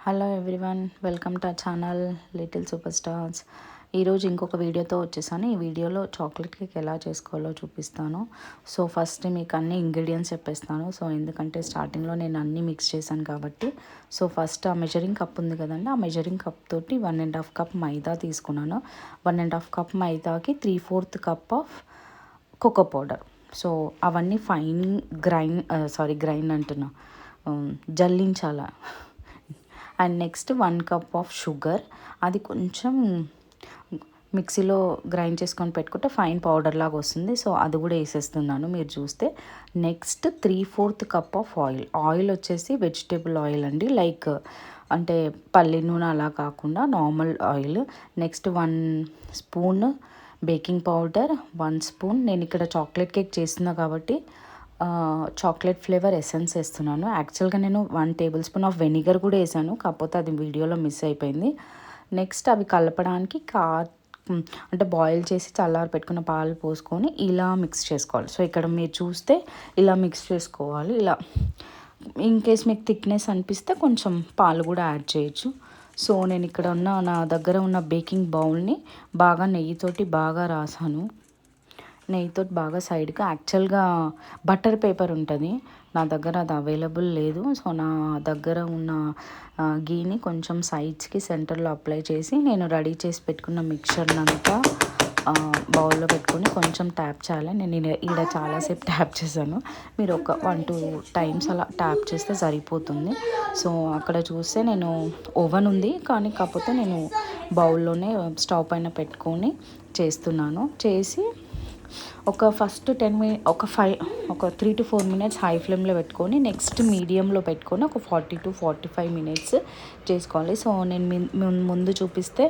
Hello everyone, welcome to channel little super stars. ఈరోజు ఇంకొక వీడియోతో వచ్చేసాను. ఈ వీడియోలో చాక్లెట్ కేక్ ఎలా చేసుకోవాలో చూపిస్తాను. సో ఫస్ట్ మీకు అన్ని ఇంగ్రీడియంట్స్ చెప్పేస్తాను. సో ఎందుకంటే స్టార్టింగ్లో నేను అన్నీ మిక్స్ చేశాను కాబట్టి. సో ఫస్ట్ ఆ మెజరింగ్ కప్ ఉంది కదండి, ఆ మెజరింగ్ కప్ తోటి 1.5 కప్ మైదా తీసుకున్నాను. 1.5 కప్ మైదాకి 3/4 cup of cocoa powder. So అవన్నీ ఫైన్ గ్రైండ్ అంటున్నా, జల్లించాల. And next 1 cup of sugar, అది కొంచెం మిక్సీలో గ్రైండ్ చేసుకొని పెట్టుకుంటే ఫైన్ పౌడర్ లాగా వస్తుంది. సో అది కూడా వేసేస్తున్నాను మీరు చూస్తే. నెక్స్ట్ 3/4 కప్ ఆఫ్ ఆయిల్ వచ్చేసి వెజిటేబుల్ ఆయిల్ అండి, లైక్ అంటే పల్లి నూనె అలా కాకుండా normal oil. Next 1 spoon baking powder, 1 spoon, నేను ఇక్కడ చాక్లెట్ కేక్ చేస్తున్నా కాబట్టి చాక్లెట్ ఫ్లేవర్ ఎసెన్స్ వేస్తున్నాను. యాక్చువల్గా నేను 1 టేబుల్ స్పూన్ ఆఫ్ వెనిగర్ కూడా వేసాను, కాకపోతే అది వీడియోలో మిస్ అయిపోయింది. నెక్స్ట్ అవి కలపడానికి అంటే బాయిల్ చేసి చల్లారి పెట్టుకున్న పాలు పోసుకొని ఇలా మిక్స్ చేసుకోవాలి. సో ఇక్కడ మీరు చూస్తే ఇలా మిక్స్ చేసుకోవాలి. ఇలా ఇన్ కేస్ మీకు థిక్నెస్ అనిపిస్తే కొంచెం పాలు కూడా యాడ్ చేయొచ్చు. సో నేను ఇక్కడ నా దగ్గర ఉన్న బేకింగ్ బౌల్ని బాగా నెయ్యితోటి బాగా రాసాను. నెయ్యితో బాగా సైడ్కి, యాక్చువల్గా బటర్ పేపర్ ఉంటుంది నా దగ్గర, అది అవైలబుల్ లేదు. సో నా దగ్గర ఉన్న గీని కొంచెం సైడ్స్కి సెంటర్లో అప్లై చేసి నేను రెడీ చేసి పెట్టుకున్న మిక్చర్ని అంతా బౌల్లో పెట్టుకొని కొంచెం ట్యాప్ చేయాలి. నేను ఈడ చాలాసేపు ట్యాప్ చేశాను, మీరు ఒక 1-2 టైమ్స్ అలా ట్యాప్ చేస్తే సరిపోతుంది. సో అక్కడ చూస్తే నేను ఓవెన్ ఉంది కానీ కాకపోతే నేను బౌల్లోనే స్టవ్ పైన పెట్టుకొని చేస్తున్నాను. చేసి ఒక ఫస్ట్ 3 to 4 మినిట్స్ హై ఫ్లేమ్లో పెట్టుకొని నెక్స్ట్ మీడియంలో పెట్టుకొని ఒక 40 to 45 మినిట్స్ చేసుకోవాలి. సో నేను ముందు చూపిస్తే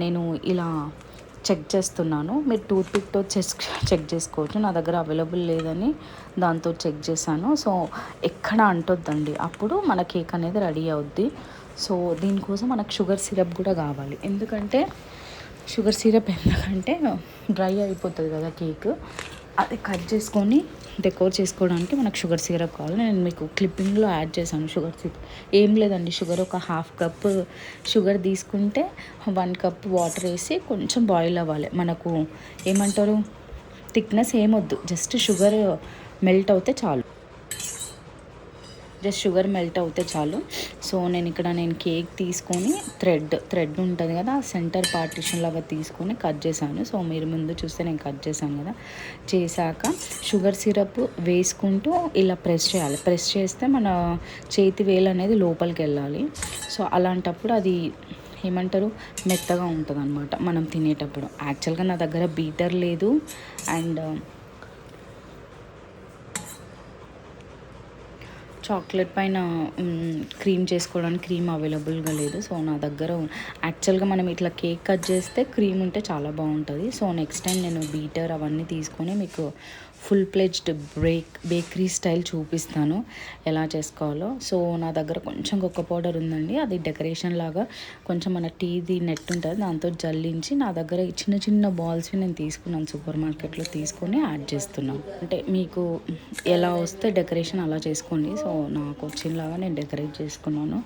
నేను ఇలా చెక్ చేస్తున్నాను, మీరు టూత్పిక్తో చెక్ చేసుకోవచ్చు. నా దగ్గర అవైలబుల్ లేదని దాంతో చెక్ చేశాను. సో ఎక్కడ అంటొద్దండి, అప్పుడు మన కేక్ అనేది రెడీ అవుద్ది. సో దీనికోసం మనకు షుగర్ సిరప్ కూడా కావాలి. ఎందుకంటే షుగర్ సిరప్ ఎందుకంటే డ్రై అయిపోతుంది కదా కేక్, అది కట్ చేసుకొని డెకోర్ చేసుకోవడానికి మనకు షుగర్ సిరప్ కావాలి. నేను మీకు క్లిప్పింగ్లో యాడ్ చేశాను షుగర్ సిరప్. ఏం లేదండి, షుగర్ ఒక 1/2 కప్ షుగర్ తీసుకుంటే 1 కప్ వాటర్ వేసి కొంచెం బాయిల్ అవ్వాలి. మనకు ఏమంటారు, థిక్నెస్ ఏమొద్దు, జస్ట్ షుగర్ మెల్ట్ అవుతే చాలు. షుగర్ మెల్ట్ అవుతే చాలు. సో నేను కేక్ తీసుకొని థ్రెడ్ ఉంటుంది కదా, సెంటర్ పార్టిషన్ లాగా తీసుకొని కట్ చేశాను. సో మీరు ముందు చూస్తే నేను కట్ చేశాను కదా, చేశాక షుగర్ సిరప్ వేసుకుంటూ ఇలా ప్రెస్ చేయాలి. ప్రెస్ చేస్తే మన చేతి వేలు అనేది లోపలికి వెళ్ళాలి. సో అలాంటప్పుడు అది ఏమంటారు, మెత్తగా ఉంటుంది అనమాట మనం తినేటప్పుడు. యాక్చువల్గా నా దగ్గర బీటర్ లేదు అండ్ చాక్లెట్ పైన క్రీమ్ చేసుకోవడానికి క్రీమ్ అవైలబుల్గా లేదు. సో నా దగ్గర యాక్చువల్గా మనం ఇట్లా కేక్ కట్ చేస్తే క్రీమ్ ఉంటే చాలా బాగుంటుంది. సో నెక్స్ట్ టైం నేను బీటర్ అవన్నీ తీసుకొని మీకు ఫుల్ ప్లెజ్డ్ బేకరీ స్టైల్ చూపిస్తాను ఎలా చేసుకోవాలో. సో నా దగ్గర కొంచెం కోకో పౌడర్ ఉందండి, అది డెకరేషన్ లాగా కొంచెం మన టీది నెట్ ఉంటుంది దాంతో జల్లించి నా దగ్గర చిన్న చిన్న బాల్స్వి నేను తీసుకున్నాను, సూపర్ మార్కెట్లో తీసుకొని యాడ్ చేస్తున్నాను. అంటే మీకు ఎలా వస్తే డెకరేషన్ అలా చేసుకోండి. సో నాకు వచ్చినలాగా నేను డెకరేట్ చేసుకున్నాను.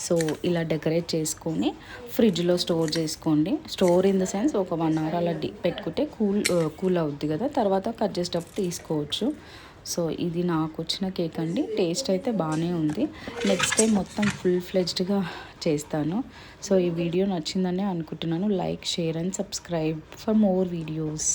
సో ఇలా డెకరేట్ చేసుకొని ఫ్రిడ్జ్లో స్టోర్ చేసుకోండి. స్టోర్ ఇన్ ద సెన్స్ ఒక 1 hour అలా పెట్టుకుంటే కూల్ అవుద్ది కదా, తర్వాత కట్ చేసేటప్పుడు తీసుకోవచ్చు. సో ఇది నాకు వచ్చిన కేక్ అండి, టేస్ట్ అయితే బాగానే ఉంది. నెక్స్ట్ టైం మొత్తం ఫుల్ ఫ్లెజ్డ్గా చేస్తాను. సో ఈ వీడియో నచ్చిందని అనుకుంటున్నాను. Like, share and subscribe for more videos.